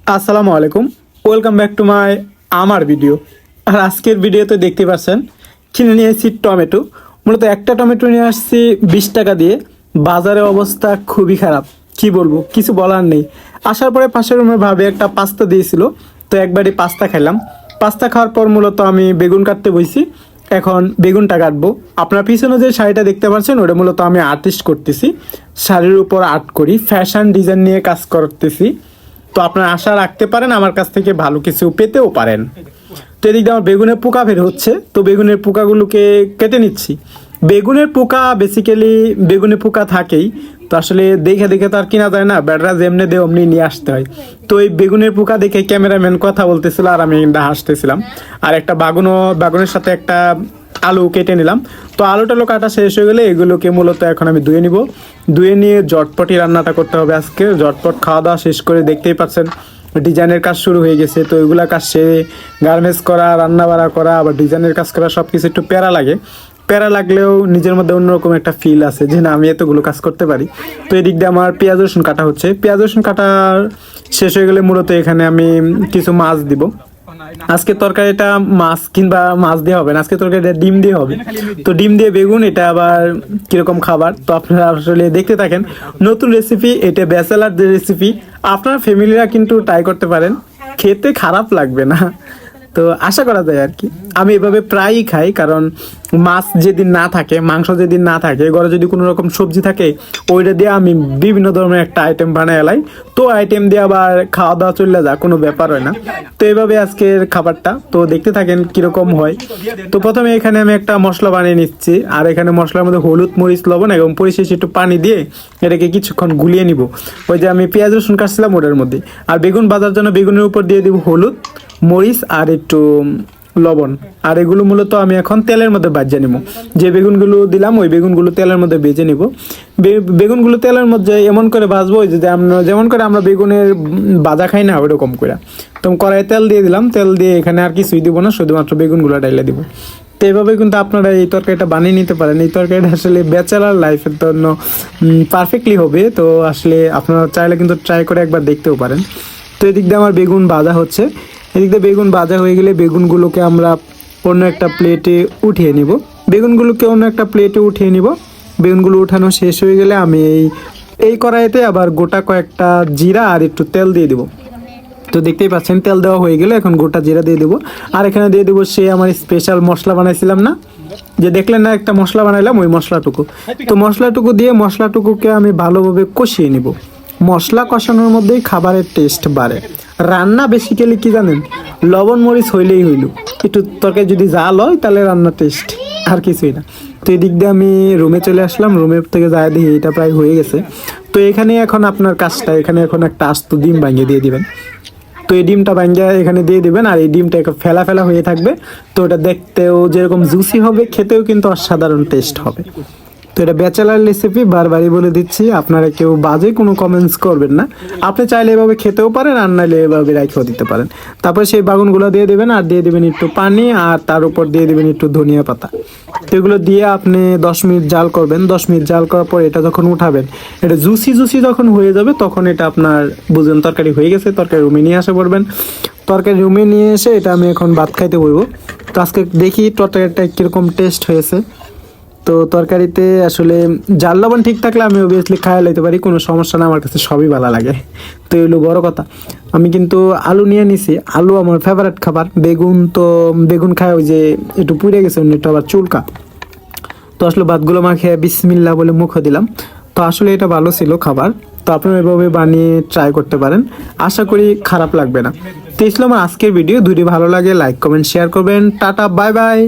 আসসালামু আলাইকুম, welcome back to my আমার ভিডিও। আর আজকের ভিডিওতে দেখতে পাচ্ছেন কিনে নিয়ে এসেছি টমেটো। মূলত একটা টমেটো নিয়ে আসছি 20 টাকা দিয়ে। বাজারের অবস্থা খুবই খারাপ, কি বলবো, কিছু বলার নেই। আসার পরে পাশের রুমের ভাবে একটা পাস্তা দিয়েছিল, তো একবারই পাস্তা খেলাম। পাস্তা খাওয়ার পর মূলত আমি বেগুন কাটতে বসি। এখন বেগুনটা কাটবো। আপনার পিছনে যে শাড়িটা দেখতে পাচ্ছেন ওটা মূলত আমি আর্টিস্ট করতেছি, শাড়ির উপর আর্ট করি, ফ্যাশন ডিজাইন নিয়ে কাজ করতেছি। তো আপনারা আশা রাখতে পারেন আমার কাছ থেকে ভালো কিছু পেতেও পারেন। তো এদিকে আমার বেগুনের পোকা বের হচ্ছে, তো বেগুনের পোকাগুলোকে কেটে নিচ্ছি। বেগুনের পোকা বেসিক্যালি বেগুনের পোকা থাকেই, তো আসলে দেখে দেখে তো আর কিনা যায় না, ব্যাডরা যেমনি দেয় অমনি নিয়ে আসতে হয়। তো এই বেগুনের পোকা দেখে ক্যামেরাম্যান কথা বলতেছিল আর আমি কিন্তু হাসতেছিলাম। আর একটা বাগুনের সাথে একটা আলু কেটে নিলাম। তো আলু টালু কাটা শেষ হয়ে গেলে এগুলোকে মূলত এখন আমি ধুয়ে নিব। ধুয়ে নিয়ে জটপটি রান্নাটা করতে হবে আজকে। জটপট খাওয়া দাওয়া শেষ করে দেখতেই পাচ্ছেন ডিজাইনের কাজ শুরু হয়ে গেছে। তো এগুলা কাজ সেরে গার্মেন্টস করা, রান্না বাড়া করা, আবার ডিজাইনের কাজ করা, সব কিছু একটু প্যারা লাগে। প্যারা লাগলেও নিজের মধ্যে অন্যরকম একটা ফিল আছে যে না আমি এতগুলো কাজ করতে পারি। তো এদিক দিয়ে আমার পেঁয়াজ রসুন কাটা হচ্ছে। পেঁয়াজ রসুন কাটা শেষ হয়ে গেলে মূলত এখানে আমি কিছু মাছ দিব। আজকে তরকারিটা মাছ কিংবা মাছ দিয়ে হবে না, আজকে তরকারিটা ডিম দিয়ে হবে। তো ডিম দিয়ে বেগুন, এটা আবার কিরকম খাবার তো আপনারা আসলে দেখতে থাকেন। নতুন রেসিপি, এটা ব্যাচেলারদের রেসিপি, আপনার ফ্যামিলিরা কিন্তু ট্রাই করতে পারেন, খেতে খারাপ লাগবে না। তো আশা করা যায় আর কি। আমি এভাবে প্রায়ই খাই, কারণ মাছ যেদিন না থাকে, মাংস যেদিন না থাকে, ঘরে যদি কোনো রকম সবজি থাকে ওইটা দিয়ে আমি বিভিন্ন ধরনের একটা আইটেম বানাই এলাই। তো আইটেম দিয়ে আবার খাওয়া দাওয়া চলে যায়, কোনো ব্যাপার হয় না। তো এইভাবে আজকের খাবারটা তো দেখতে থাকেন কিরকম হয়। তো প্রথমে এখানে আমি একটা মশলা বানিয়ে নিচ্ছি, আর এখানে মশলার মধ্যে হলুদ, মরিচ, লবণ এবং পরিশেষে একটু পানি দিয়ে এটাকে কিছুক্ষণ গুলিয়ে নিব। ওই যে আমি পেঁয়াজ রসুন কাটছিলাম ওটার মধ্যে। আর বেগুন ভাজার জন্য বেগুনের উপর দিয়ে দিব হলুদ, মরিচ আর একটু লবণ। আর এগুলো মূলত আমি এখন তেলের মধ্যে ভাজে নিব। যে বেগুনগুলো দিলাম ওই বেগুনগুলো তেলের মধ্যে ভেজে নিব। বেগুনগুলো তেলের মধ্যে এমন করে ভাজবো যে যেমন করে আমরা বেগুনের ভাজা খাই না ওইরকম করে। তো কড়াইয়ে তেল দিয়ে দিলাম, তেল দিয়ে এখানে আর কিছুই দিব না, শুধুমাত্র বেগুনগুলো ডাইলে দিব। তো এইভাবে কিন্তু আপনারা এই তরকারিটা বানিয়ে নিতে পারেন। এই তরকারিটা আসলে ব্যাচেলার লাইফের জন্য পারফেক্টলি হবে। তো আসলে আপনারা চাইলে কিন্তু ট্রাই করে একবার দেখতেও পারেন। তো এদিক দিয়ে আমার বেগুন ভাজা হচ্ছে। এদিক দিয়ে বেগুন ভাজা হয়ে গেলে বেগুনগুলোকে আমরা অন্য একটা প্লেটে উঠিয়ে নিব। বেগুনগুলো উঠানো শেষ হয়ে গেলে আমি এই কড়াইতে আবার গোটা কয়েকটা জিরা আর একটু তেল দিয়ে দেবো। তো দেখতেই পাচ্ছেন তেল দেওয়া হয়ে গেলে এখন গোটা জিরা দিয়ে দেবো। আর এখানে দিয়ে দেবো সে আমার স্পেশাল মশলা বানাইছিলাম না, যে দেখলেন না একটা মশলা বানাইলাম, ওই মশলাটুকু। তো মশলাটুকুকে আমি ভালোভাবে কষিয়ে নিব। মশলা কষানোর মধ্যেই খাবারের টেস্ট বাড়ে। রান্না বেসিক্যালি কি জানেন, লবণ মরিচ হইলেই হইল, একটু তরকারি যদি জাল হয় তাহলে রান্না টেস্ট, আর কিছুই না। তো এদিক দিয়ে আমি রুমে চলে আসলাম, রুমের থেকে যায় দেখি এটা প্রায় হয়ে গেছে। তো এখানে এখন আপনার কাজটা, এখানে এখন একটা আস্ত ডিম ভাঙিয়ে দিয়ে দিবেন। তো এই ডিমটা ভাঙিয়ে এখানে দিয়ে দিবেন, আর এই ডিমটা একটু ফেলা ফেলা হয়ে থাকবে। তো এটা দেখতেও যেরকম জুসি হবে, খেতেও কিন্তু অসাধারণ টেস্ট হবে। তো এটা ব্যাচেলার রেসিপি, বারবারই বলে দিচ্ছি, আপনারা কেউ বাজে কোনো কমেন্টস করবেন না। আপনি চাইলে এভাবে খেতেও পারেন, আর নাইলে এভাবে রাখিও দিতে পারেন। তারপরে সেই বাগুনগুলো দিয়ে দেবেন, আর দিয়ে দেবেন একটু পানি, আর তার উপর দিয়ে দেবেন একটু ধনিয়া পাতা। তো এগুলো দিয়ে আপনি 10 মিনিট জাল করবেন। 10 মিনিট জাল করার পর এটা যখন উঠাবেন, এটা জুসি যখন হয়ে যাবে, তখন এটা আপনার বুঝুন তরকারি হয়ে গেছে। তরকারি রুমে নিয়ে আসে পড়বেন। তরকারি রুমে নিয়ে এসে এটা আমি এখন ভাত খাইতে বলবো। তো আজকে দেখি তরকারিটা কীরকম টেস্ট হয়েছে। তো তরকারিতে আসলে জাল লবণ ঠিক থাকলে আমি অবভিয়াসলি খাইয়া লাইতে পারি, কোনো সমস্যা না, আমার কাছে সবই ভালো লাগে। তো এগুলো বড় কথা। আমি কিন্তু আলু নিয়ে নিছি, আলু আমার ফেভারিট খাবার। বেগুন খায় ওই যে একটু পুড়ে গেছে, একটু আবার চুলকা। তো আসলে ভাতগুলো মাখে বিসমিল্লা বলে মুখে দিলাম। তো আসলে এটা ভালো ছিল খাবার। তো আপনারা এভাবে বানিয়ে ট্রাই করতে পারেন, আশা করি খারাপ লাগবে না। তো এই ছিল আমার আজকের ভিডিও। যদি ভালো লাগে লাইক কমেন্ট শেয়ার করবেন। Tata, bye bye.